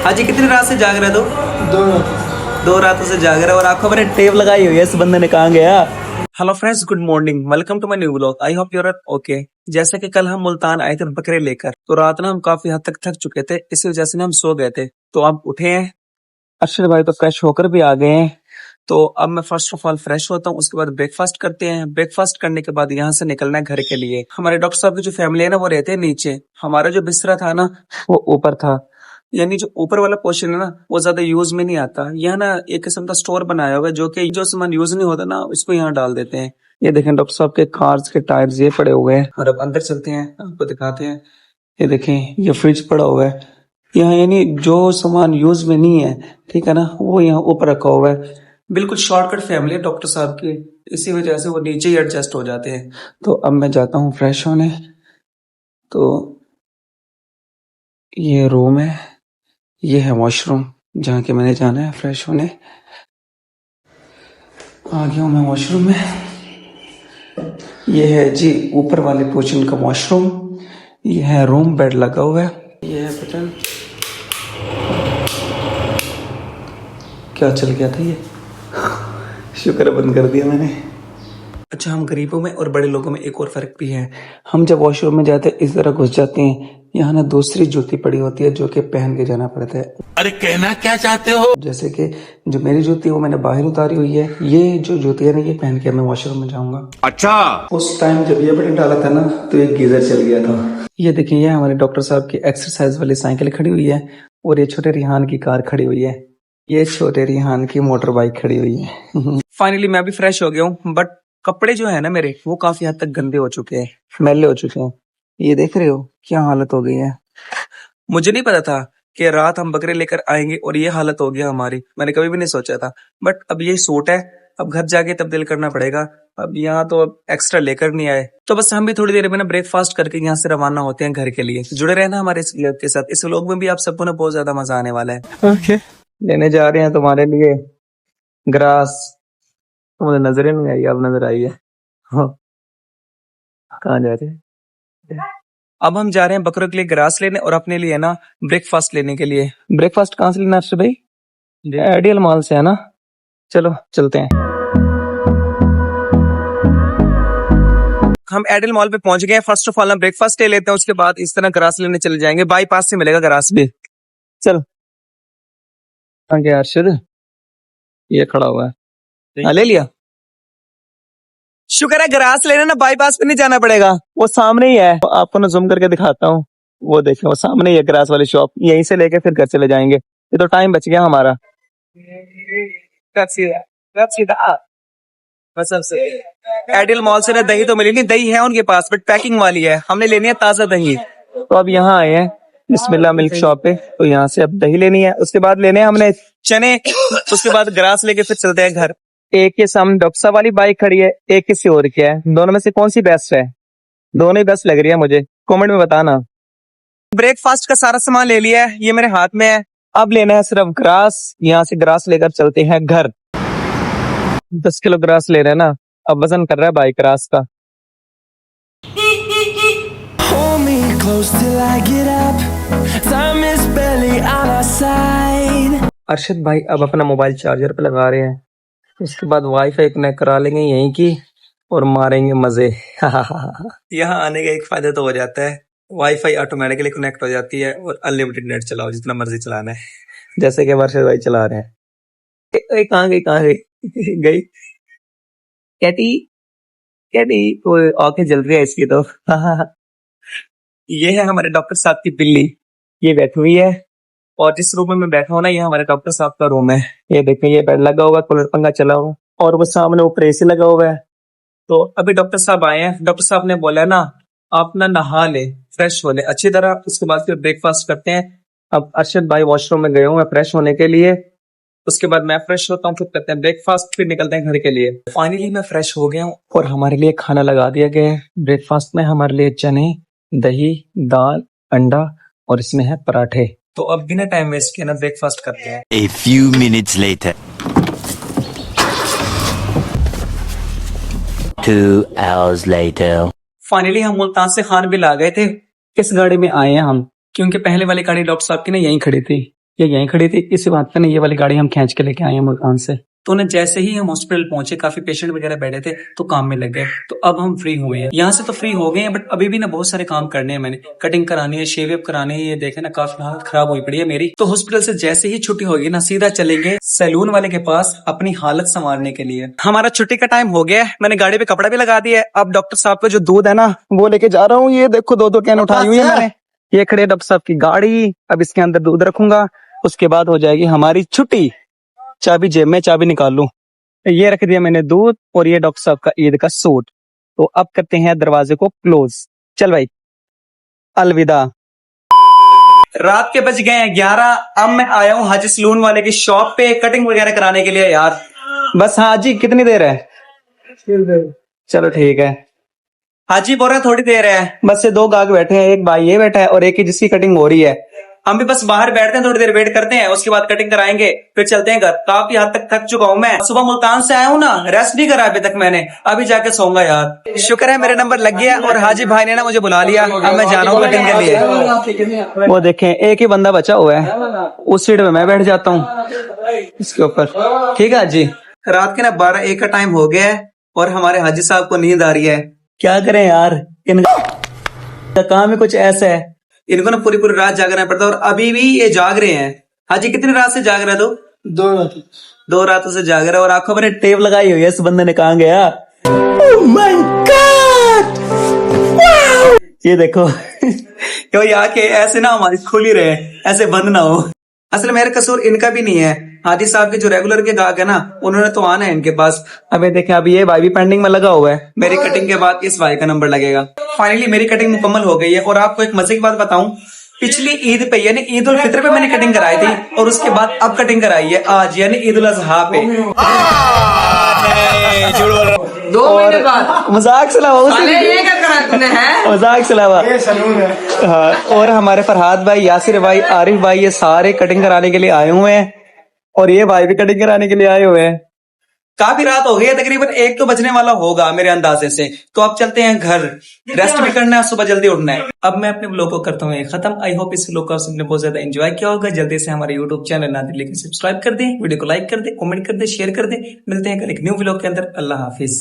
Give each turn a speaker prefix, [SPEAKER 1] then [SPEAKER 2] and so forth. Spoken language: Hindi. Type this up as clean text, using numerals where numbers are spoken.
[SPEAKER 1] आज ये कितनी रात से जाग रहे हो?
[SPEAKER 2] दो
[SPEAKER 1] 2 रातों से जाग रहे हो और आंखों में टेप लगाई हुई है। इस बंदे ने कहाँ गया? Hello friends, good morning, welcome to my new vlog. I hope you are okay. जैसे कि कल हम मुल्तान आए थे बकरे लेकर, तो रात ना हम काफी हद तक थक चुके थे, इसी वजह से ना हम सो गए थे। तो अब उठे हैं, अरशद भाई तो फ्रेश होकर भी आ गए हैं। तो अब मैं फर्स्ट ऑफ ऑल फ्रेश होता हूँ, उसके बाद ब्रेकफास्ट करते हैं। ब्रेकफास्ट करने के बाद यहाँ से निकलना है घर के लिए। हमारे डॉक्टर साहब की जो फैमिली है ना, वो रहते हैं नीचे। हमारा जो बिस्तरा था ना, वो ऊपर था। यानी जो ऊपर वाला पोर्शन है ना, वो ज्यादा यूज में नहीं आता। यहाँ ना एक किस्म का स्टोर बनाया हुआ है, जो कि जो सामान यूज नहीं होता ना, इसको यहाँ डाल देते हैं। ये देखें, डॉक्टर साहब के कार्स के टायर्स ये पड़े हुए हैं। और अब अंदर चलते हैं, आपको दिखाते हैं। ये देखें, ये फ्रिज पड़ा हुआ है यहाँ। यानी जो सामान यूज में नहीं है, ठीक है ना, वो यहाँ ऊपर रखा हुआ है। बिल्कुल शॉर्टकट फैमिली है डॉक्टर साहब की, इसी वजह से वो नीचे ही एडजस्ट हो जाते हैं। तो अब मैं जाता हूँ फ्रेश होने। तो ये रूम है, ये है वॉशरूम जहाँ के मैंने जाना है फ्रेश होने। आ गया हूँ मैं वॉशरूम में। ये है जी ऊपर वाले पोर्शन का वॉशरूम। ये है रूम, बेड लगा हुआ है। ये है बटन, क्या चल गया था ये, शुक्र है बंद कर दिया मैंने। अच्छा, हम गरीबों में और बड़े लोगों में एक और फर्क भी है। हम जब वॉशरूम में जाते हैं इस तरह घुस जाते हैं, यहाँ ना दूसरी जूती पड़ी होती है जो कि पहन के जाना पड़ता है।
[SPEAKER 2] अरे कहना क्या चाहते हो?
[SPEAKER 1] जैसे कि जो मेरी जूती है वो मैंने बाहर उतारी हुई है, ये जो जूती है ना, ये पहन के मैं वॉशरूम में जाऊंगा।
[SPEAKER 2] अच्छा,
[SPEAKER 1] उस टाइम जब ये बटन डाला था ना, तो एक गीजर चल गया था। ये देखिए, ये हमारे डॉक्टर साहब की एक्सरसाइज वाली साइकिल खड़ी हुई है, और ये छोटे रिहान की कार खड़ी हुई है। ये छोटे रिहान की मोटर बाइक खड़ी हुई है। फाइनली मैं भी फ्रेश हो गया हूँ, बट कपड़े जो है ना मेरे, वो काफी हद तक गंदे हो चुके हैं, मैले हो चुके हैं। ये देख रहे हो क्या हालत हो गई है। मुझे नहीं पता था कि रात हम बकरे लेकर आएंगे और ये हालत हो गया हमारी। मैंने कभी भी नहीं सोचा था, बट अब ये सूट है, अब घर जाके तब्दील करना पड़ेगा। अब यहाँ तो अब एक्स्ट्रा लेकर नहीं आए, तो बस हम भी थोड़ी देर में ना ब्रेकफास्ट करके यहाँ से रवाना होते हैं घर के लिए। जुड़े रहना हमारे इस व्लॉग के साथ। इस व्लॉग में भी आप सबको ना बहुत ज्यादा मजा आने वाला है। ओके, लेने जा रहे हैं तुम्हारे लिए ग्रास। तो मुझे नजर ही नहीं आई, अब नजर आई है। हाँ, कहाँ जा रहे हैं? अब हम जा रहे हैं बकरों के लिए ग्रास लेने और अपने लिए ना ब्रेकफास्ट लेने के लिए। ब्रेकफास्ट कहाँ से लेना है भाई? आइडियल मॉल से है ना। चलो चलते हैं। हम आइडियल मॉल पे पहुंच गए हैं। फर्स्ट ऑफ ऑल हम ब्रेकफास्ट ले लेते हैं, उसके बाद इस तरह ग्रास लेने चले जाएंगे। बाईपास से मिलेगा ग्रास भी। चल आगे अर्शद, ये खड़ा हुआ है। हाँ, ले लिया। शुक्र है, ग्रास लेने ना बाईपास पे नहीं जाना पड़ेगा, वो सामने ही है। आपको ना जूम करके दिखाता हूँ, वो देखो वो सामने ही है ग्रास वाली शॉप। यहीं से लेके फिर घर चले जाएंगे। ये तो टाइम बच गया हमारा। आइडियल मॉल से ना दही तो मिली नहीं, दही है उनके पास बट पैकिंग वाली है। हमने लेनी है ताजा दही। तो अब यहाँ आए हैं बिस्मिल्लाह मिल्क शॉप पे, तो यहाँ से अब दही लेनी है, उसके बाद लेने हैं हमने चने, उसके बाद ग्रास लेके फिर चलते हैं घर। एक के सामने डॉक्टर साहब वाली बाइक खड़ी है, एक किसी और की है। दोनों में से कौन सी बेस्ट है? दोनों ही बेस्ट लग रही है मुझे, कमेंट में बताना। ब्रेकफास्ट का सारा सामान ले लिया है, ये मेरे हाथ में है। अब लेना है सिर्फ ग्रास। यहाँ से ग्रास लेकर चलते हैं घर। 10 किलो ग्रास ले रहे हैं ना, अब वजन कर रहा है बाइक ग्रास का। अरशद भाई अब अपना मोबाइल चार्जर पे लगा रहे हैं, उसके बाद वाईफाई कनेक्ट करा लेंगे यहीं की और मारेंगे मजे। यहाँ आने का एक फायदा तो हो जाता है, वाईफाई ऑटोमेटिकली कनेक्ट हो जाती है और अनलिमिटेड नेट चलाओ जितना मर्जी चलाना है, जैसे कि वर्षद भाई चला रहे हैं। कहाँ गई कहाँ गई? गई कैटी, कैटी वो आंखें जल रही है इसकी तो। ये है हमारे डॉक्टर साहब की बिल्ली, ये बैठी हुई है। और जिस रूम में मैं बैठा हूँ ना, ये हमारे डॉक्टर साहब का रूम है। ये देखें, ये बेड लगा हुआ, कूलर पंखा चला हुआ, और वो सामने ऊपर एसी लगा हुआ है। तो अभी डॉक्टर साहब आए हैं। डॉक्टर साहब ने बोला ना, आप ना नहा ले, फ्रेश हो ले अच्छी तरह, उसके बाद फिर ब्रेकफास्ट करते हैं। अब अरशद भाई वॉशरूम में गए हुए हैं फ्रेश होने के लिए, उसके बाद मैं फ्रेश होता हूँ, फिर करते हैं ब्रेकफास्ट, फिर निकलते हैं घर के लिए। फाइनली मैं फ्रेश हो गया हूँ और हमारे लिए खाना लगा दिया गया है। ब्रेकफास्ट में हमारे लिए चने, दही, दाल, अंडा और इसमें है पराठे। तो अब बिना टाइम वेस्ट किए ना ब्रेकफास्ट करते हैं।
[SPEAKER 2] A few minutes later. 2 hours later.
[SPEAKER 1] Finally हम मुल्तान से खान बिल आ गए थे। किस गाड़ी में आए हैं हम, क्योंकि पहले वाली गाड़ी डॉक्टर साहब की ना यहीं खड़ी थी। ये यहीं खड़ी थी, इसी बात पे ना ये वाली गाड़ी हम खींच के लेके आए हैं मुल्तान से। तो उन्हें जैसे ही हम हॉस्पिटल पहुंचे, काफी पेशेंट वगैरह बैठे थे तो काम में लग गए। तो अब हम फ्री हुए हैं, यहाँ से तो फ्री हो गए हैं, बट अभी भी ना बहुत सारे काम करने हैं। मैंने कटिंग करानी है, शेव वेव करानी है। ये देखे ना काफी हालत खराब हुई पड़ी है मेरी। तो हॉस्पिटल से जैसे ही छुट्टी होगी ना सीधा चलेंगे सैलून वाले के पास अपनी हालत संवारने के लिए। हमारा छुट्टी का टाइम हो गया है, मैंने गाड़ी पे कपड़ा भी लगा दिया है। अब डॉक्टर साहब का जो दूध है ना वो लेके जा रहा हूँ। ये देखो 2-2 कैन उठाई हुई है मैंने। ये खड़े डॉक्टर साहब की गाड़ी, अब इसके अंदर दूध रखूंगा, उसके बाद हो जाएगी हमारी छुट्टी। चाबी जेब में, चाबी निकाल लूं। ये रख दिया मैंने दूध और ये डॉक्टर साहब का ईद का सूट। तो अब करते हैं दरवाजे को क्लोज। चल भाई, अलविदा। रात के बज गए हैं 11। अब मैं आया हूँ हाजी सलून वाले की शॉप पे कटिंग वगैरह कराने के लिए यार। बस हाजी कितनी देर है? चलो ठीक है। हाजी बोल रहे हैं थोड़ी देर है, बस से 2 गाहक बैठे हैं, एक भाई ये बैठा है और एक ही जिसकी कटिंग हो रही है। हम भी बस बाहर बैठते हैं, थोड़ी देर वेट करते हैं, उसके बाद कटिंग कराएंगे, फिर चलते हैं घर। काफी हद तक थक चुका हूं मैं, सुबह मुल्तान से आया हूं ना, रेस्ट नहीं करा अभी तक मैंने, अभी जाके सोऊंगा यार। शुक्र है मेरे नंबर लग गया और हाजी भाई ने ना मुझे बुला लिया। अब मैं जा रहा हूँ कटिंग के लिए। वो देखें एक ही बंदा बचा हुआ है, उस सीट में मैं बैठ जाता हूँ इसके ऊपर। ठीक है हाजी। रात के ना 12-1 का टाइम हो गया है और हमारे हाजी साहब को नींद आ रही है। क्या करें यार, इनका काम ही कुछ ऐसा है, इनको ना पूरी पूरी रात जागना पड़ता है और अभी भी ये जाग रहे हैं। हाजी कितनी रात से जाग रहा है तू? 2 रातों से जाग रहा है और आंखों पर टेप लगाई हुई है। इस बंदे ने कहाँ गया? Oh my God! Wow! ये देखो क्यों आके ऐसे ना हमारी खुल ही रहे, ऐसे बंद ना हो। असल मेरा कसूर इनका भी नहीं है, हाजी साहब के जो रेगुलर के गाहक है ना उन्होंने तो आना है इनके पास। अबे देखें अभी ये भाई भी पेंडिंग में लगा हुआ है, मेरी कटिंग के बाद इस भाई का नंबर लगेगा। फाइनली मेरी कटिंग मुकम्मल हो गई है और आपको एक मजे की बात बताऊं, पिछली ईद पे यानी ईद उल फित्र पे मैंने कटिंग कराई थी और उसके बाद अब कटिंग कराई है आज यानी ईद उल अजहा पे।
[SPEAKER 3] 2 महीने बाद
[SPEAKER 1] मजाक से अलावा
[SPEAKER 3] ये क्या करा तूने है?
[SPEAKER 1] मजाक से अलावा हाँ, और हमारे फरहाद भाई, यासिर भाई, आरिफ भाई ये सारे कटिंग कराने के लिए आए हुए हैं और ये भाई भी कटिंग कराने के लिए आए हुए हैं। काफी रात हो गई है, तकरीबन 1 तो बजने वाला होगा मेरे अंदाजे से। तो अब चलते हैं घर, रेस्ट भी करना है, सुबह जल्दी उठना है। अब मैं अपने ब्लॉग को करता हूँ खत्म। आई होप इस ब्लॉग को आपने बहुत ज्यादा एंजॉय किया होगा। जल्दी से हमारे यूट्यूब चैनल नादिर लेके सब्सक्राइब कर दें, वीडियो को लाइक कर दें, कमेंट कर दें, शेयर कर दें। मिलते हैं कल एक न्यू ब्लॉग के अंदर। अल्लाह हाफिज।